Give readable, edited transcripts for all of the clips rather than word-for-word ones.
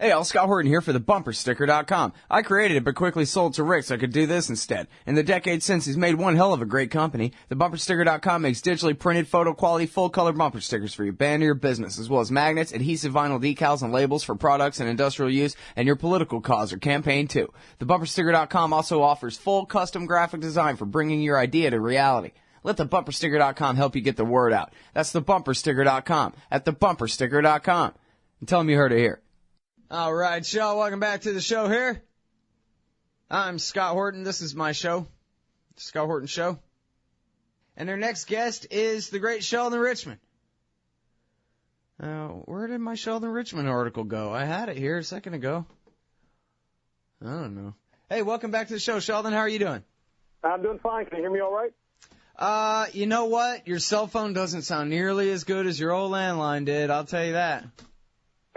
Hey, all, Scott Horton here for the BumperSticker.com. I created it but quickly sold to Rick so I could do this instead. In the decades since, he's made one hell of a great company. The BumperSticker.com makes digitally printed, photo-quality, full-color bumper stickers for your band or your business, as well as magnets, adhesive vinyl decals, and labels for products and industrial use, and your political cause or campaign, too. The BumperSticker.com also offers full custom graphic design for bringing your idea to reality. Let the BumperSticker.com help you get the word out. That's the BumperSticker.com at the BumperSticker.com. And tell them you heard it here. All right, y'all, welcome back to the show here. I'm Scott Horton. This is my show, the Scott Horton Show. And our next guest is the great Sheldon Richman. Where did my Sheldon Richman article go? I had it here a second ago. I don't know. Hey, welcome back to the show, Sheldon. How are you doing? I'm doing fine. Can you hear me all right? You know what? Your cell phone doesn't sound nearly as good as your old landline did. I'll tell you that.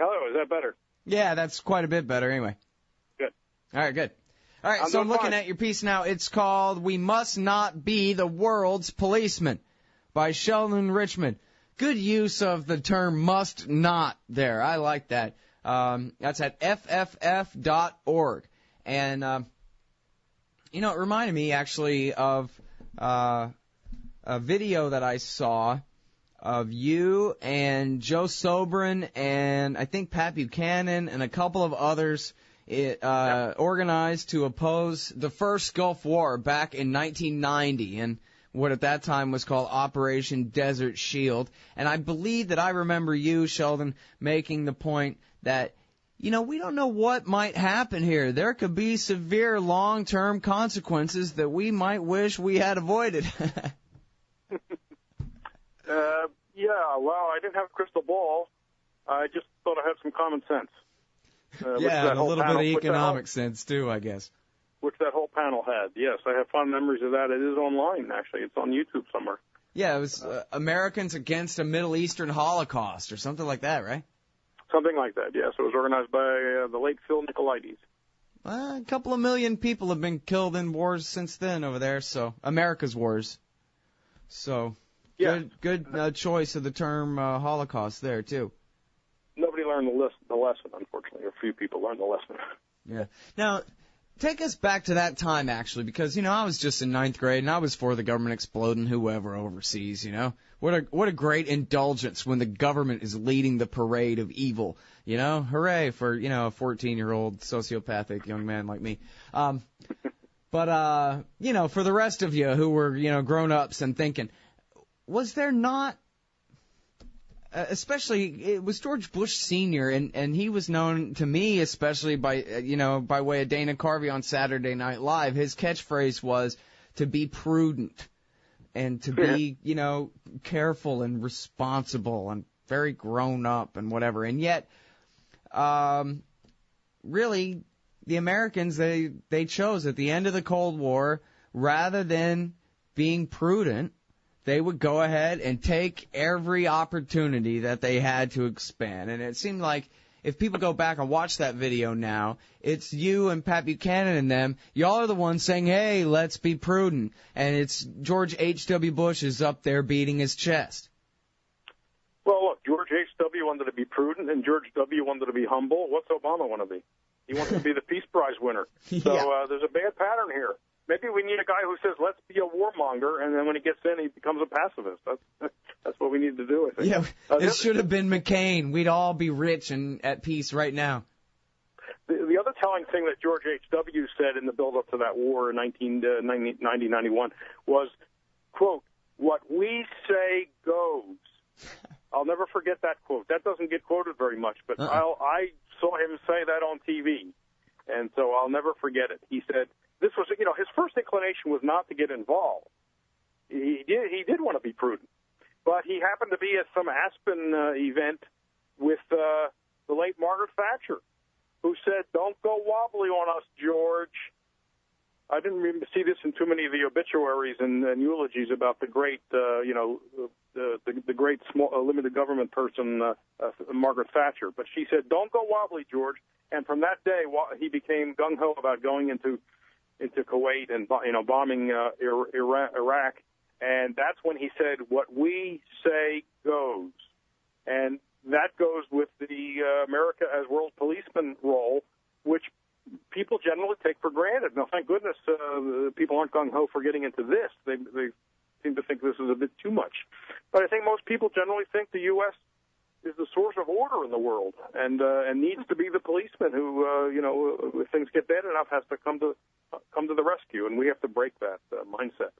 Hello, is that better? Yeah, that's quite a bit better anyway. Good. All right, good. All right, so I'm looking at your piece now. It's called We Must Not Be the World's Policeman by Sheldon Richman. Good use of the term must not there. I like that. That's at fff.org. And, it reminded me actually of a video that I saw of you and Joe Sobran and I think Pat Buchanan and a couple of others organized to oppose the first Gulf War back in 1990 and what at that time was called Operation Desert Shield. And I believe that I remember you, Sheldon, making the point that, we don't know what might happen here. There could be severe long-term consequences that we might wish we had avoided. Yeah, well, I didn't have a crystal ball. I just thought I had some common sense. Yeah, and a little bit of economic sense, too, I guess. Which that whole panel had. Yes, I have fond memories of that. It is online, actually. It's on YouTube somewhere. Yeah, it was Americans Against a Middle Eastern Holocaust or something like that, right? Something like that, yes. It was organized by the late Phil Nicolaides. A couple of million people have been killed in wars since then over there, so America's wars. So... Yeah. Good choice of the term Holocaust there, too. Nobody learned the lesson, unfortunately. A few people learned the lesson. Yeah. Now, take us back to that time, actually, because, I was just in 9th grade, and I was for the government exploding whoever overseas, What a great indulgence when the government is leading the parade of evil, Hooray for, a 14-year-old sociopathic young man like me. But, for the rest of you who were, grown-ups and thinking... Was there not, especially, it was George Bush Sr., and he was known to me, especially by way of Dana Carvey on Saturday Night Live. His catchphrase was to be prudent and to be, careful and responsible and very grown up and whatever. And yet, really, the Americans, they chose at the end of the Cold War, rather than being prudent, they would go ahead and take every opportunity that they had to expand. And it seemed like if people go back and watch that video now, it's you and Pat Buchanan and them. Y'all are the ones saying, hey, let's be prudent. And it's George H.W. Bush is up there beating his chest. Well, look, George H.W. wanted to be prudent, and George W. wanted to be humble. What's Obama want to be? He wants to be the Peace Prize winner. So there's a bad pattern here. Maybe we need a guy who says, let's be a warmonger, and then when he gets in, he becomes a pacifist. That's what we need to do, I think. Yeah, it should have been McCain. We'd all be rich and at peace right now. The other telling thing that George H.W. said in the build-up to that war in 1990-91 was, quote, what we say goes. I'll never forget that quote. That doesn't get quoted very much, but I saw him say that on TV, and so I'll never forget it. He said, this was, his first inclination was not to get involved. He did want to be prudent, but he happened to be at some Aspen event with the late Margaret Thatcher, who said, "Don't go wobbly on us, George." I didn't even see this in too many of the obituaries and eulogies about the great, the great small limited government person, Margaret Thatcher. But she said, "Don't go wobbly, George." And from that day, he became gung ho about going into Kuwait and bombing Iraq, and that's when he said, "What we say goes," and that goes with the America as world policeman people aren't gung-ho for getting into this. They seem to think this is a bit too much. But I think most people generally think the U.S. is the source of order in the world and needs to be the policeman who, if things get bad enough, has to come to the rescue. And we have to break that mindset.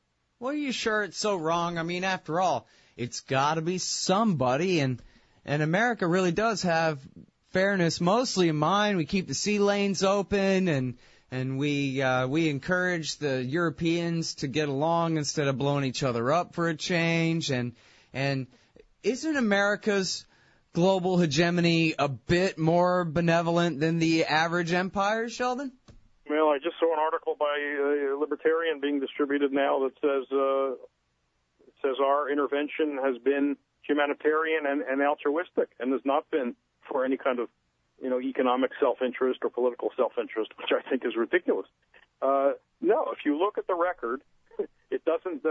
Well, are you sure it's so wrong? I mean, after all, it's got to be somebody, and America really does have fairness mostly in mind. We keep the sea lanes open, and we encourage the Europeans to get along instead of blowing each other up for a change. And isn't America's global hegemony a bit more benevolent than the average empire, Sheldon? Well, I just saw an article by a libertarian being distributed now that says our intervention has been humanitarian and altruistic, and has not been for any kind of economic self-interest or political self-interest, which I think is ridiculous. No, if you look at the record, it doesn't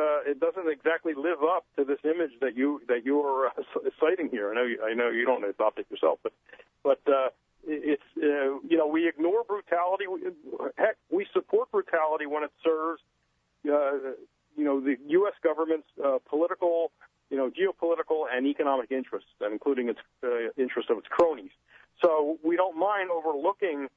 exactly live up to this image that you are citing here. I know you don't adopt it yourself, but it's we ignore brutality. Heck, we support brutality when it serves the U.S. government's political, geopolitical and economic interests, including its interest of its cronies. So we don't mind overlooking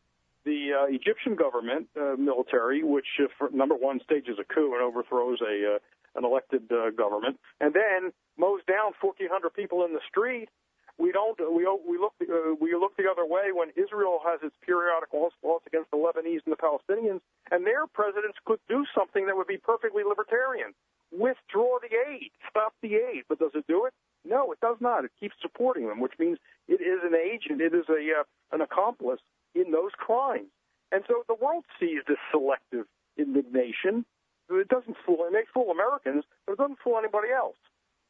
the Egyptian government military, which, number one, stages a coup and overthrows an elected government, and then mows down 1,400 people in the street. We look the other way when Israel has its periodic loss against the Lebanese and the Palestinians, and their presidents could do something that would be perfectly libertarian: withdraw the aid, stop the aid. But does it do it? No, it does not. It keeps supporting them, which means it is an agent, it is an accomplice in those crimes. And so the world sees this selective indignation. It doesn't fool. It may fool Americans, but it doesn't fool anybody else.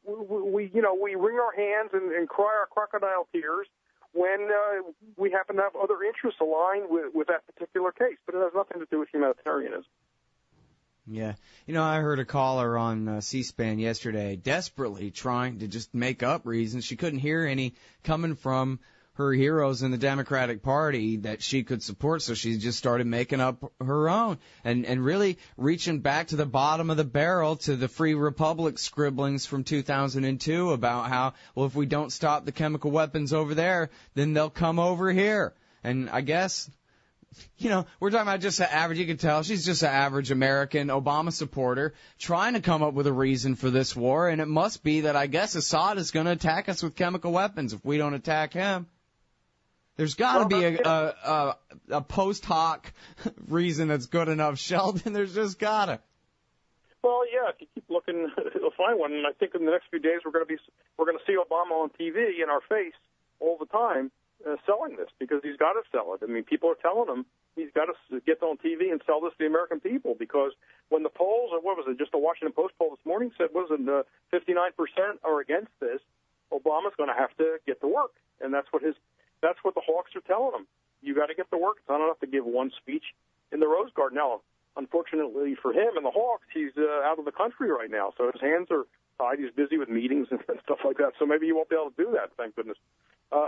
We wring our hands and cry our crocodile tears when we happen to have other interests aligned with that particular case. But it has nothing to do with humanitarianism. Yeah. I heard a caller on C-SPAN yesterday desperately trying to just make up reasons. She couldn't hear any coming from her heroes in the Democratic Party that she could support, so she just started making up her own and really reaching back to the bottom of the barrel to the Free Republic scribblings from 2002 about how, well, if we don't stop the chemical weapons over there, then they'll come over here. And I guess, we're talking about just an average, you can tell she's just an average American Obama supporter trying to come up with a reason for this war, and it must be that I guess Assad is going to attack us with chemical weapons if we don't attack him. There's got to be a post hoc reason that's good enough, Sheldon. There's just got to. Well, yeah, if you keep looking, you'll find one. And I think in the next few days we're going to see Obama on TV in our face all the time selling this, because he's got to sell it. I mean, people are telling him he's got to get on TV and sell this to the American people, because when the polls, what was it, just the Washington Post poll this morning said, 59% are against this, Obama's going to have to get to work, and that's what the hawks are telling him. You got to get to work. It's not enough to give one speech in the Rose Garden. Now, unfortunately for him and the Hawks, he's out of the country right now, so his hands are tied. He's busy with meetings and stuff like that, so maybe he won't be able to do that, thank goodness.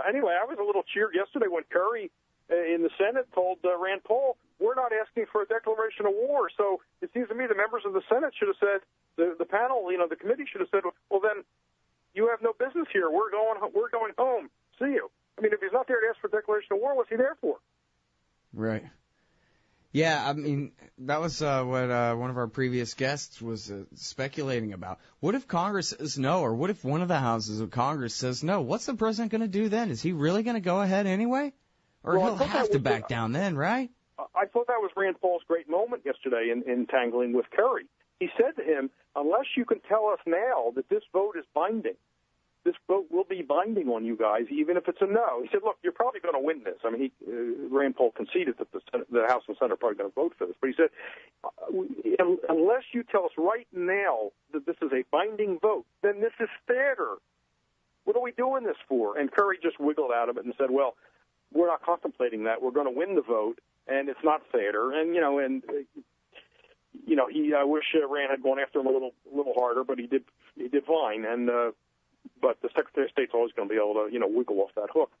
Anyway, I was a little cheered yesterday when Kerry in the Senate told Rand Paul, we're not asking for a declaration of war. So it seems to me the members of the Senate should have said, the panel, the committee should have said, well, then you have no business here. We're going home. See you. I mean, if he's not there to ask for a declaration of war, what's he there for? Right. Yeah, I mean, that was what one of our previous guests was speculating about. What if Congress says no, or what if one of the houses of Congress says no? What's the president going to do then? Is he really going to go ahead anyway? Or he'll have to back down then, right? I thought that was Rand Paul's great moment yesterday in tangling with Kerry. He said to him, unless you can tell us now that this vote is binding, this vote will be binding on you guys, even if it's a no. He said, look, you're probably going to win this. I mean, Rand Paul conceded that the House and Senate are probably going to vote for this. But he said, unless you tell us right now that this is a binding vote, then this is theater. What are we doing this for? And Kerry just wiggled out of it and said, well, we're not contemplating that. We're going to win the vote, and it's not theater. And, I wish Rand had gone after him a little harder, but he did fine. And, but the Secretary of State's always going to be able to, wiggle off that hook.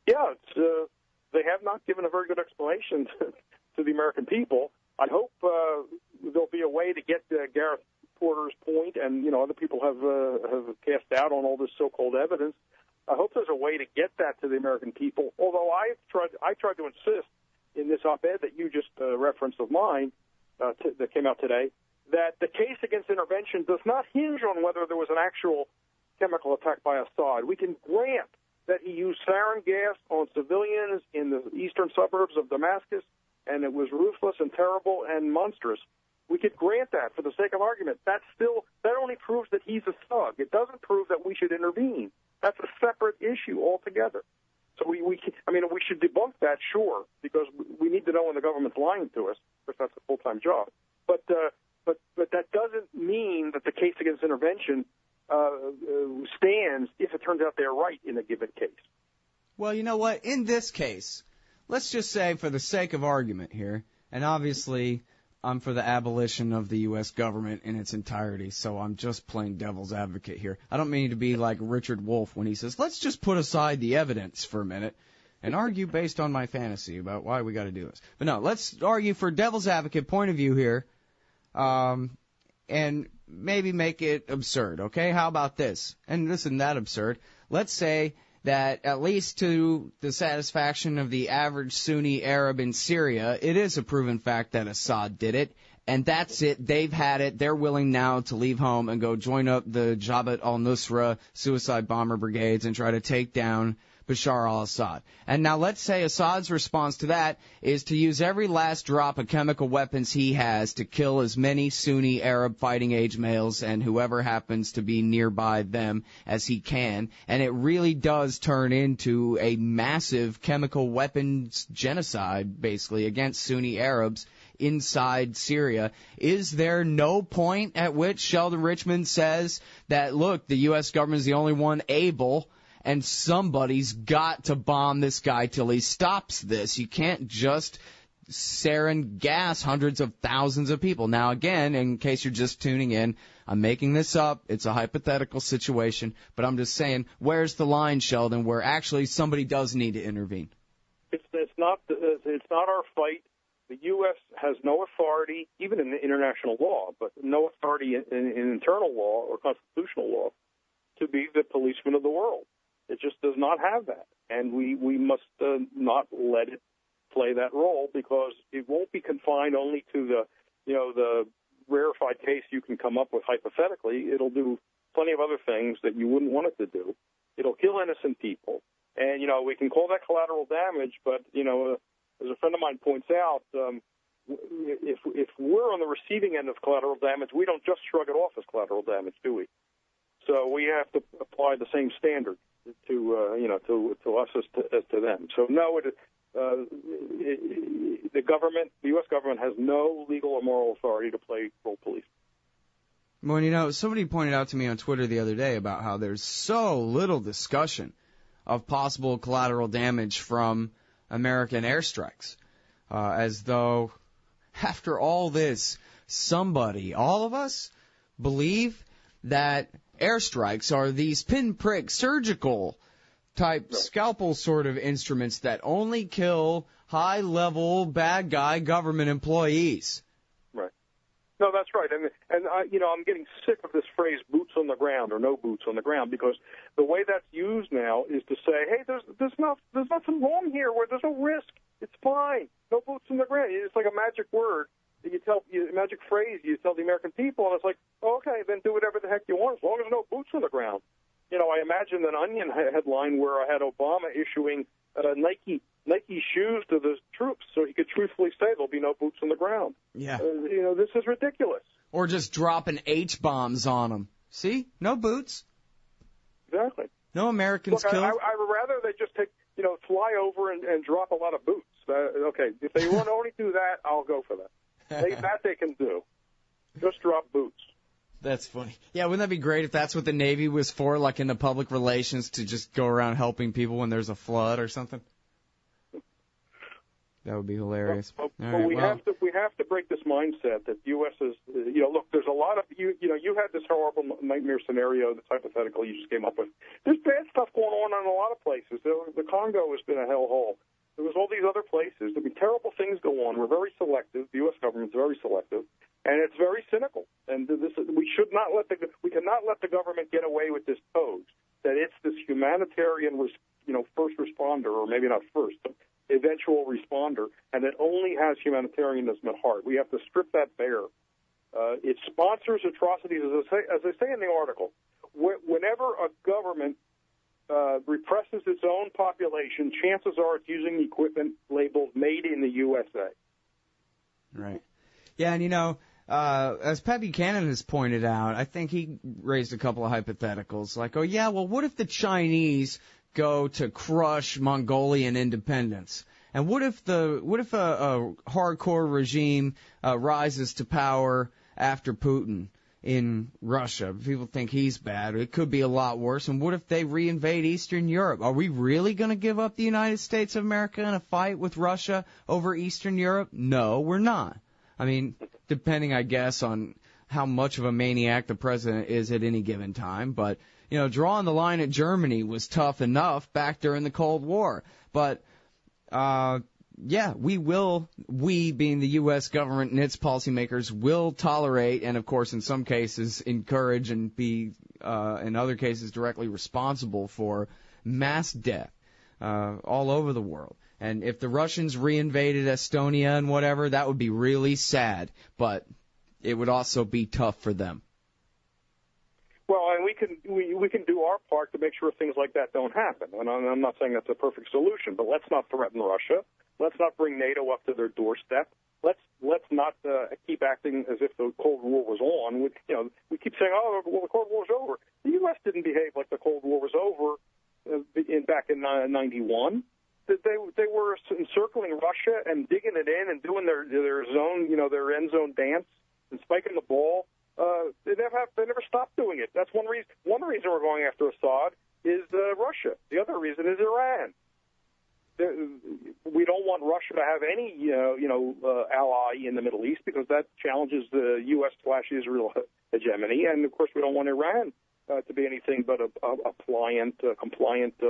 They have not given a very good explanation to the American people. I hope there'll be a way to get Gareth Porter's point, and other people have cast doubt on all this so-called evidence. I hope there's a way to get that to the American people. Although I tried to insist in this op-ed that you just referenced of mine that came out today, that the case against intervention does not hinge on whether there was an actual chemical attack by Assad. We can grant that he used sarin gas on civilians in the eastern suburbs of Damascus, and it was ruthless and terrible and monstrous. We could grant that for the sake of argument. That only proves that he's a thug. It doesn't prove that we should intervene. That's a separate issue altogether. So we should debunk that, sure, because we need to know when the government's lying to us, because that's a full-time job. But that doesn't mean that the case against intervention stands if it turns out they're right in a given case. Well, you know what? In this case, let's just say for the sake of argument here, and obviously I'm for the abolition of the U.S. government in its entirety, so I'm just playing devil's advocate here. I don't mean to be like Richard Wolff when he says, let's just put aside the evidence for a minute and argue based on my fantasy about why we got to do this. But no, let's argue for devil's advocate point of view here, and maybe make it absurd, okay? How about this? And this isn't that absurd. Let's say that at least to the satisfaction of the average Sunni Arab in Syria, it is a proven fact that Assad did it, and that's it. They've had it. They're willing now to leave home and go join up the Jabhat al-Nusra suicide bomber brigades and try to take down Bashar al-Assad. And now let's say Assad's response to that is to use every last drop of chemical weapons he has to kill as many Sunni Arab fighting age males and whoever happens to be nearby them as he can. And it really does turn into a massive chemical weapons genocide, basically, against Sunni Arabs inside Syria. Is there no point at which Sheldon Richman says that, look, the U.S. government is the only one able, and somebody's got to bomb this guy till he stops this? You can't just sarin gas hundreds of thousands of people. Now, again, in case you're just tuning in, I'm making this up. It's a hypothetical situation, but I'm just saying, where's the line, Sheldon, where actually somebody does need to intervene? It's not our fight. The U.S. has no authority, even in international law, but no authority in internal law or constitutional law to be the policeman of the world. It just does not have that, and we must not let it play that role, because it won't be confined only to the rarefied case you can come up with hypothetically. It'll do plenty of other things that you wouldn't want it to do. It'll kill innocent people, and we can call that collateral damage. But as a friend of mine points out, if we're on the receiving end of collateral damage, we don't just shrug it off as collateral damage, do we? So we have to apply the same standard to us as to them. So no, the government, the U.S. government, has no legal or moral authority to play role police. Well, somebody pointed out to me on Twitter the other day about how there's so little discussion of possible collateral damage from American airstrikes, as though after all this, all of us, believe that airstrikes are these pinprick surgical type scalpel sort of instruments that only kill high-level bad guy government employees. Right. No, that's right. And I'm getting sick of this phrase "boots on the ground" or "no boots on the ground," because the way that's used now is to say, hey, there's nothing wrong here, where there's no risk. It's fine. No boots on the ground. It's like a magic word. Magic phrase you tell the American people, and it's like, okay, then do whatever the heck you want, as long as no boots on the ground. I imagine an Onion headline where I had Obama issuing Nike shoes to the troops so he could truthfully say there'll be no boots on the ground. Yeah. This is ridiculous. Or just dropping H-bombs on them. See? No boots. Exactly. No Americans killed. I would rather they just fly over and drop a lot of boots. Okay, if they want to only do that, I'll go for that. That they can do. Just drop boots. That's funny. Yeah, wouldn't that be great if that's what the Navy was for, like in the public relations, to just go around helping people when there's a flood or something? That would be hilarious. We have to break this mindset that U.S. is, look, there's a lot of, you had this horrible nightmare scenario, this hypothetical you just came up with. There's bad stuff going on in a lot of places. The Congo has been a hellhole. There was all these other places. I mean, terrible things go on. We're very selective. The U.S. government's very selective, and it's very cynical. And we cannot let the government get away with this pose that it's this humanitarian, first responder, or maybe not first, but eventual responder, and it only has humanitarianism at heart. We have to strip that bare. It sponsors atrocities, as I say in the article. Whenever a government represses its own population, chances are it's using equipment labeled "Made in the USA." Right. Yeah, and as Pat Buchanan has pointed out, I think he raised a couple of hypotheticals, like, oh yeah, well, what if the Chinese go to crush Mongolian independence? And what if a hardcore regime rises to power after Putin in Russia? People think he's bad. It could be a lot worse. And what if they reinvade Eastern Europe? Are we really going to give up the United States of America in a fight with Russia over Eastern Europe? No, we're not. I mean, depending, I guess, on how much of a maniac the president is at any given time. But, drawing the line at Germany was tough enough back during the Cold War. But, we being the U.S. government and its policymakers will tolerate and, of course, in some cases encourage and be, in other cases, directly responsible for mass death all over the world. And if the Russians reinvaded Estonia and whatever, that would be really sad. But it would also be tough for them. Well, and we can do our part to make sure things like that don't happen. And I'm not saying that's a perfect solution, but let's not threaten Russia. Let's not bring NATO up to their doorstep. Let's not keep acting as if the Cold War was on. We keep saying, oh, well, the Cold War's over. The U.S. didn't behave like the Cold War was over back in '91. They were encircling Russia and digging it in and doing their zone, their end zone dance and spiking the ball. They never stopped doing it. That's one reason. One reason we're going after Assad is Russia. The other reason is Iran. We don't want Russia to have any, ally in the Middle East because that challenges the U.S./Israel hegemony, and of course we don't want Iran to be anything but a compliant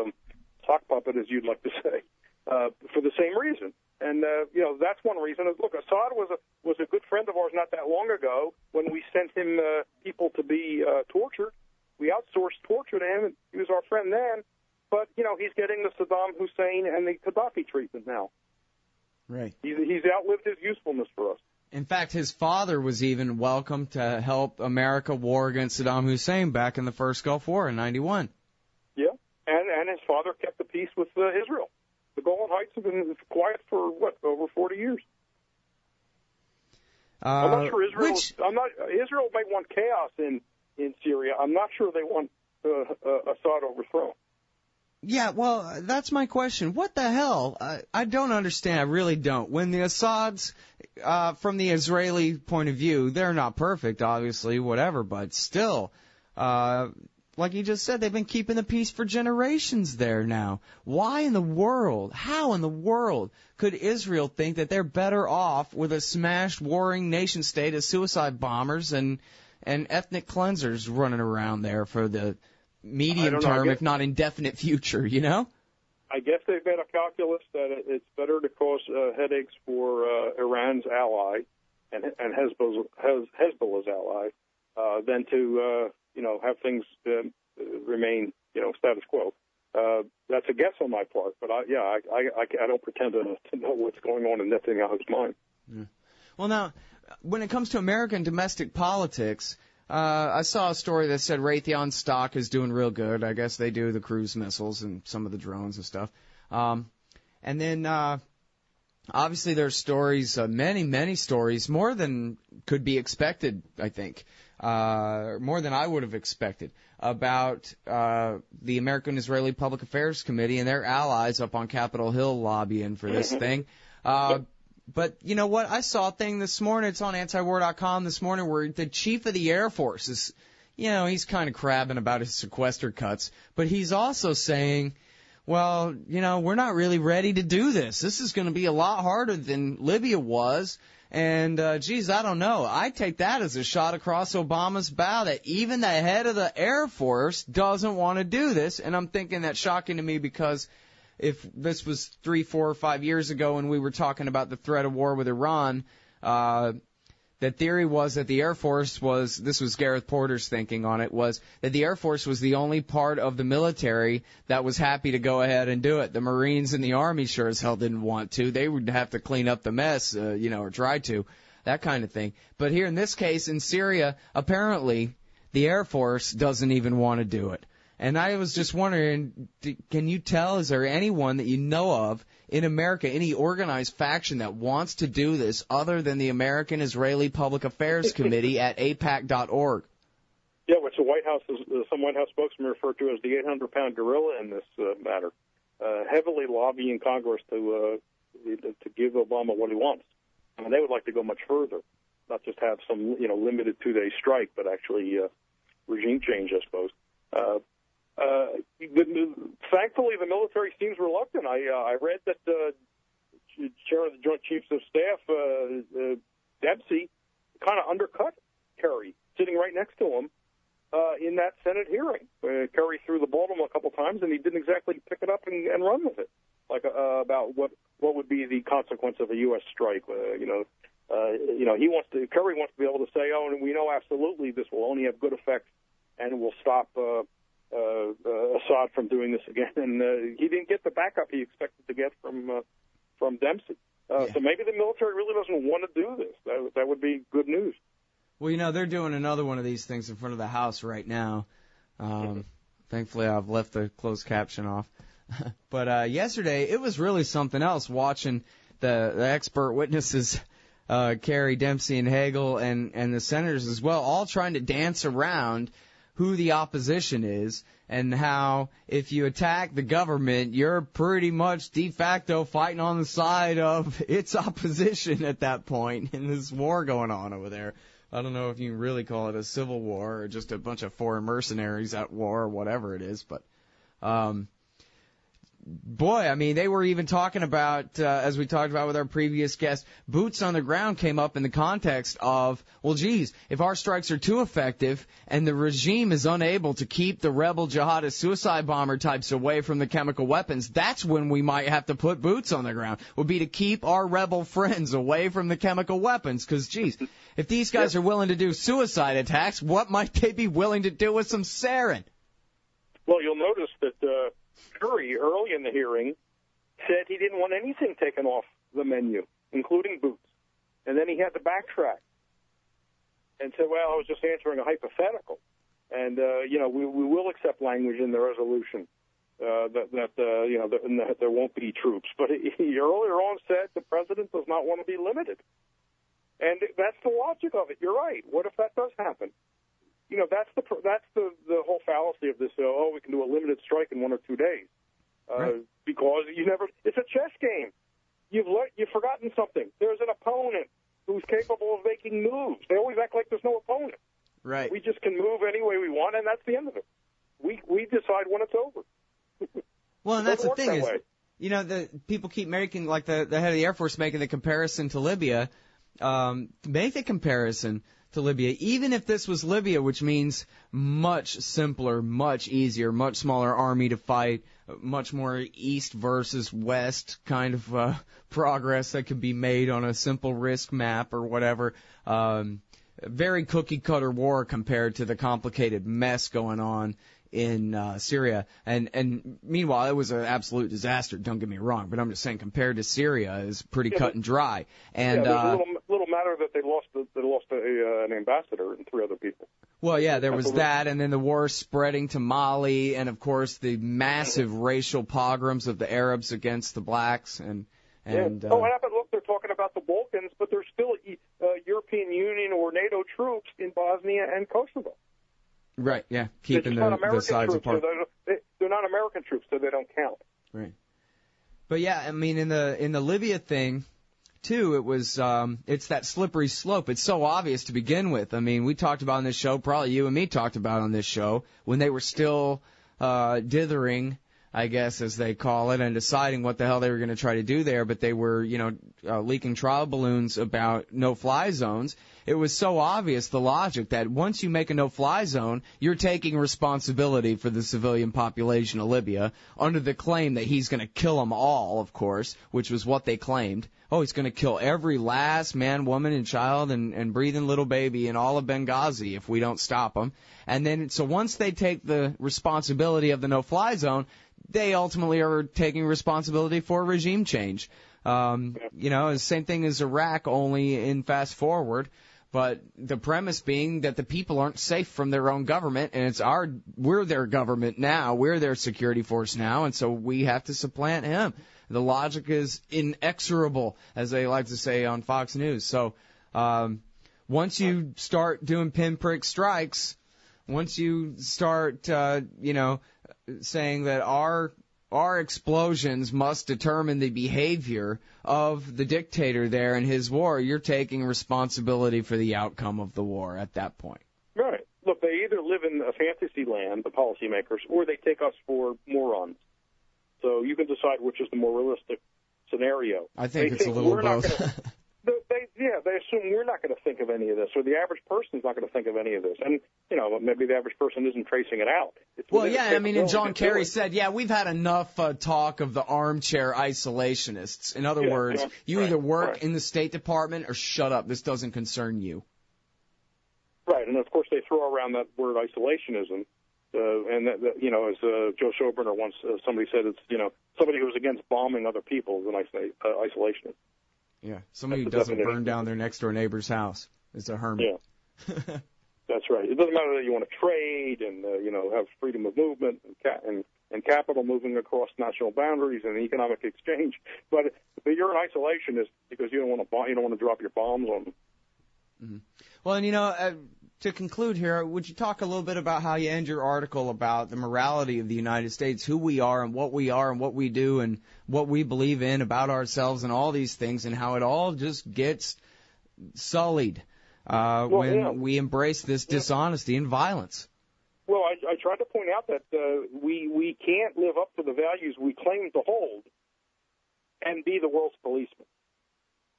sock puppet, as you'd like to say, for the same reason. And that's one reason. Look, Assad was a good friend of ours not that long ago when we sent him people to be tortured. We outsourced torture to him, and he was our friend then. But, he's getting the Saddam Hussein and the Gaddafi treatment now. Right. He's outlived his usefulness for us. In fact, his father was even welcome to help America war against Saddam Hussein back in the first Gulf War in '91. Yeah, and his father kept the peace with Israel. The Golan Heights have been quiet for, over 40 years. I'm not sure Israel might want chaos in Syria. I'm not sure they want Assad overthrown. Yeah, well, that's my question. What the hell? I don't understand. I really don't. When the Assads, from the Israeli point of view, they're not perfect, obviously, whatever, but still, like you just said, they've been keeping the peace for generations there now. Why in the world, how in the world could Israel think that they're better off with a smashed warring nation state of suicide bombers and ethnic cleansers running around there for the medium term, if not indefinite future, I guess they've made a calculus that it's better to cause headaches for Iran's ally and Hezbollah's ally than to have things remain status quo. That's a guess on my part, but I don't pretend to know what's going on in Netanyahu's mind. Yeah. Well, now, when it comes to American domestic politics, I saw a story that said Raytheon stock is doing real good. I guess they do the cruise missiles and some of the drones and stuff. And then, obviously there's stories, many stories, more than could be expected, I think, more than I would have expected, about the American-Israeli Public Affairs Committee and their allies up on Capitol Hill lobbying for this thing. But you know what? I saw a thing this morning. It's on antiwar.com this morning where the chief of the Air Force is, he's kind of crabbing about his sequester cuts. But he's also saying, well, we're not really ready to do this. This is going to be a lot harder than Libya was. And, I don't know. I take that as a shot across Obama's bow that even the head of the Air Force doesn't want to do this. And I'm thinking that's shocking to me because if this was 3, 4, or 5 years ago when we were talking about the threat of war with Iran, the theory was that the Air Force was, this was Gareth Porter's thinking on it, was that the Air Force was the only part of the military that was happy to go ahead and do it. The Marines and the Army sure as hell didn't want to. They would have to clean up the mess, or try to, that kind of thing. But here in this case, in Syria, apparently the Air Force doesn't even want to do it. And I was just wondering, can you tell, is there anyone that you know of in America, any organized faction that wants to do this other than the American Israeli Public Affairs Committee at AIPAC.org? Yeah, which the White House, some White House spokesman referred to as the 800-pound gorilla in this matter, heavily lobbying Congress to give Obama what he wants. I mean, they would like to go much further, not just have some limited 2-day strike, but actually regime change, I suppose. Thankfully, the military seems reluctant. I read that Chair of the Joint Chiefs of Staff, Dempsey, kind of undercut Kerry, sitting right next to him in that Senate hearing. Kerry threw the ball to him a couple times, and he didn't exactly pick it up and run with it, like about what would be the consequence of a U.S. strike. Kerry wants to be able to say, oh, and we know absolutely this will only have good effects and will stop Assad from doing this again. And he didn't get the backup he expected to get from Dempsey. So maybe the military really doesn't want to do this. That would be good news. Well, they're doing another one of these things in front of the House right now. Thankfully, I've left the closed caption off. But yesterday, it was really something else watching the expert witnesses, Kerry, Dempsey, and Hagel, and the senators as well, all trying to dance around who the opposition is and how if you attack the government, you're pretty much de facto fighting on the side of its opposition at that point in this war going on over there. I don't know if you can really call it a civil war or just a bunch of foreign mercenaries at war or whatever it is, but boy, I mean, they were even talking about, as we talked about with our previous guest, boots on the ground came up in the context of, well, geez, if our strikes are too effective and the regime is unable to keep the rebel jihadist suicide bomber types away from the chemical weapons, that's when we might have to put boots on the ground, would be to keep our rebel friends away from the chemical weapons. Because, geez, if these guys are willing to do suicide attacks, what might they be willing to do with some sarin? Well, you'll notice that Curry, early in the hearing, said he didn't want anything taken off the menu, including boots. And then he had to backtrack and said, well, I was just answering a hypothetical. And, we will accept language in the resolution that there won't be troops. But he earlier on said the president does not want to be limited. And that's the logic of it. You're right. What if that does happen? That's the whole fallacy of this. We can do a limited strike in 1 or 2 days, right. Because it's a chess game. You've forgotten something. There's an opponent who's capable of making moves. They always act like there's no opponent. Right. We just can move any way we want, and that's the end of it. We decide when it's over. Well, and that's the thing is, the people keep making, like the head of the Air Force making the comparison to Libya. Make the comparison to Libya, even if this was Libya, which means much simpler, much easier, much smaller army to fight, much more east versus west kind of progress that could be made on a simple risk map or whatever. Very cookie-cutter war compared to the complicated mess going on in Syria. And meanwhile, it was an absolute disaster, don't get me wrong, but I'm just saying compared to Syria, it's pretty cut and dry. And there's a little matter that they lost an ambassador and 3 other people. Well, yeah, there was that, and then the war spreading to Mali, and of course the massive racial pogroms of the Arabs against the blacks. What happened? Look, they're talking about the Balkans, but there's still European Union or NATO troops in Bosnia and Kosovo. Right, yeah, keeping the sides apart. They're not American troops, so they don't count. Right. But yeah, I mean, in the Libya thing, too, it was it's that slippery slope. It's so obvious to begin with. I mean, we talked about on this show, probably you and me talked about on this show, when they were still dithering I guess, as they call it, and deciding what the hell they were going to try to do there, but they were, leaking trial balloons about no-fly zones. It was so obvious, the logic, that once you make a no-fly zone, you're taking responsibility for the civilian population of Libya under the claim that he's going to kill them all, of course, which was what they claimed. Oh, he's going to kill every last man, woman, and child and breathing little baby in all of Benghazi if we don't stop him. And then, so once they take the responsibility of the no-fly zone, they ultimately are taking responsibility for regime change. The same thing as Iraq, only in fast forward. But the premise being that the people aren't safe from their own government, and we're their government now, we're their security force now, and so we have to supplant him. The logic is inexorable, as they like to say on Fox News. So once you start doing pinprick strikes, once you start, saying that our explosions must determine the behavior of the dictator there in his war, you're taking responsibility for the outcome of the war at that point. Right. Look, they either live in a fantasy land, the policymakers, or they take us for morons. So you can decide which is the more realistic scenario. I think it's a little both. They assume we're not going to think of any of this, or the average person is not going to think of any of this. And, maybe the average person isn't tracing it out. And John Kerry said, we've had enough talk of the armchair isolationists. In other words, you either work in the State Department or shut up. This doesn't concern you. Right, and of course they throw around that word isolationism. As Joe Schoberner once, somebody said, it's, somebody who's against bombing other people is an isolationist. Yeah, somebody who doesn't burn down their next-door neighbor's house is a hermit. Yeah, that's right. It doesn't matter that you want to trade and, have freedom of movement and capital moving across national boundaries and economic exchange, but you're an isolationist because you don't want to drop your bombs on them. Mm-hmm. Well, and, to conclude here, would you talk a little bit about how you end your article about the morality of the United States, who we are and what we do and what we believe in about ourselves and all these things, and how it all just gets sullied when we embrace this dishonesty and violence? Well, I tried to point out that we can't live up to the values we claim to hold and be the world's policeman.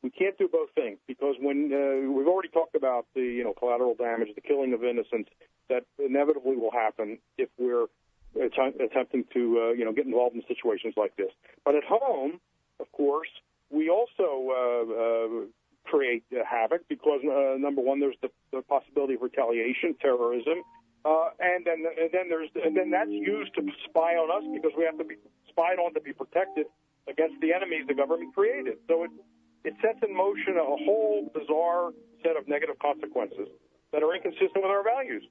We can't do both things because when we've already talked about the collateral damage, the killing of innocents that inevitably will happen if we're attempting to get involved in situations like this. But at home, of course, we also create havoc because number one, there's the possibility of retaliation, terrorism, and then that's used to spy on us because we have to be spied on to be protected against the enemies the government created. So it sets in motion a whole bizarre set of negative consequences that are inconsistent with our values.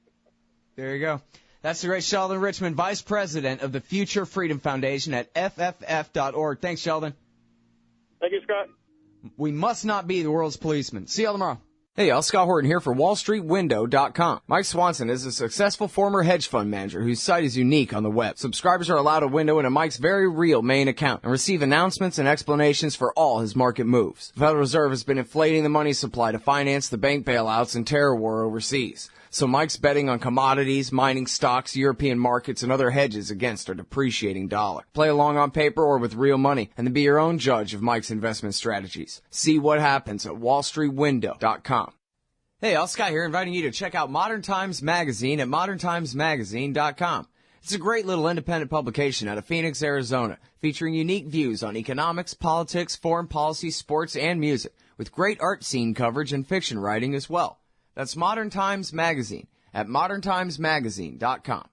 There you go. That's the great Sheldon Richman, Vice President of the Future Freedom Foundation at FFF.org. Thanks, Sheldon. Thank you, Scott. We must not be the world's policeman. See you all tomorrow. Hey, y'all, Scott Horton here for WallStreetWindow.com. Mike Swanson is a successful former hedge fund manager whose site is unique on the web. Subscribers are allowed a window into Mike's very real main account and receive announcements and explanations for all his market moves. The Federal Reserve has been inflating the money supply to finance the bank bailouts and terror war overseas. So Mike's betting on commodities, mining stocks, European markets, and other hedges against our depreciating dollar. Play along on paper or with real money, and then be your own judge of Mike's investment strategies. See what happens at WallStreetWindow.com. Hey, all, Scott here, inviting you to check out Modern Times Magazine at ModernTimesMagazine.com. It's a great little independent publication out of Phoenix, Arizona, featuring unique views on economics, politics, foreign policy, sports, and music, with great art scene coverage and fiction writing as well. That's Modern Times Magazine at ModernTimesMagazine.com.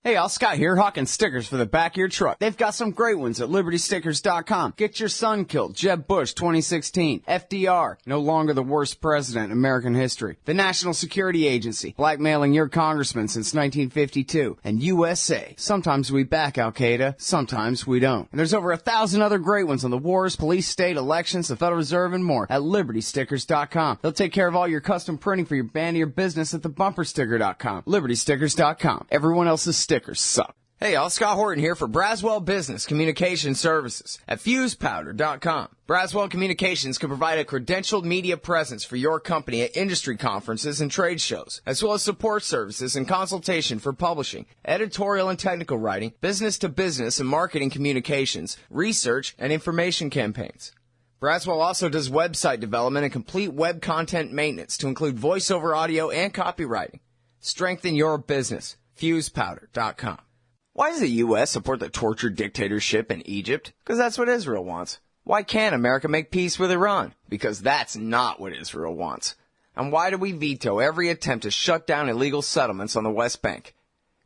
Hey, all, Scott here, hawking stickers for the back of your truck. They've got some great ones at LibertyStickers.com. Get your son killed, Jeb Bush 2016. FDR, no longer the worst president in American history. The National Security Agency, blackmailing your congressman since 1952. And USA, sometimes we back Al-Qaeda, sometimes we don't. And there's over 1,000 other great ones on the wars, police, state, elections, the Federal Reserve, and more at LibertyStickers.com. They'll take care of all your custom printing for your band or your business at TheBumperSticker.com. LibertyStickers.com. Everyone else's stickers suck. Hey y'all, Scott Horton here for Braswell Business Communication Services at FusePowder.com. Braswell Communications can provide a credentialed media presence for your company at industry conferences and trade shows, as well as support services and consultation for publishing, editorial and technical writing, business-to-business and marketing communications, research, and information campaigns. Braswell also does website development and complete web content maintenance to include voiceover audio and copywriting. Strengthen your business. FusePowder.com. Why does the U.S. support the tortured dictatorship in Egypt? Because that's what Israel wants. Why can't America make peace with Iran? Because that's not what Israel wants. And why do we veto every attempt to shut down illegal settlements on the West Bank?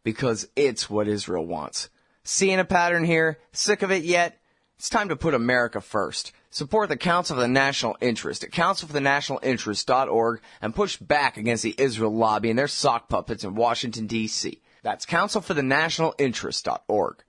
Because it's what Israel wants. Seeing a pattern here? Sick of it yet? It's time to put America first. Support the Council for the National Interest at councilforthenationalinterest.org and push back against the Israel lobby and their sock puppets in Washington, D.C. That's councilforthenationalinterest.org.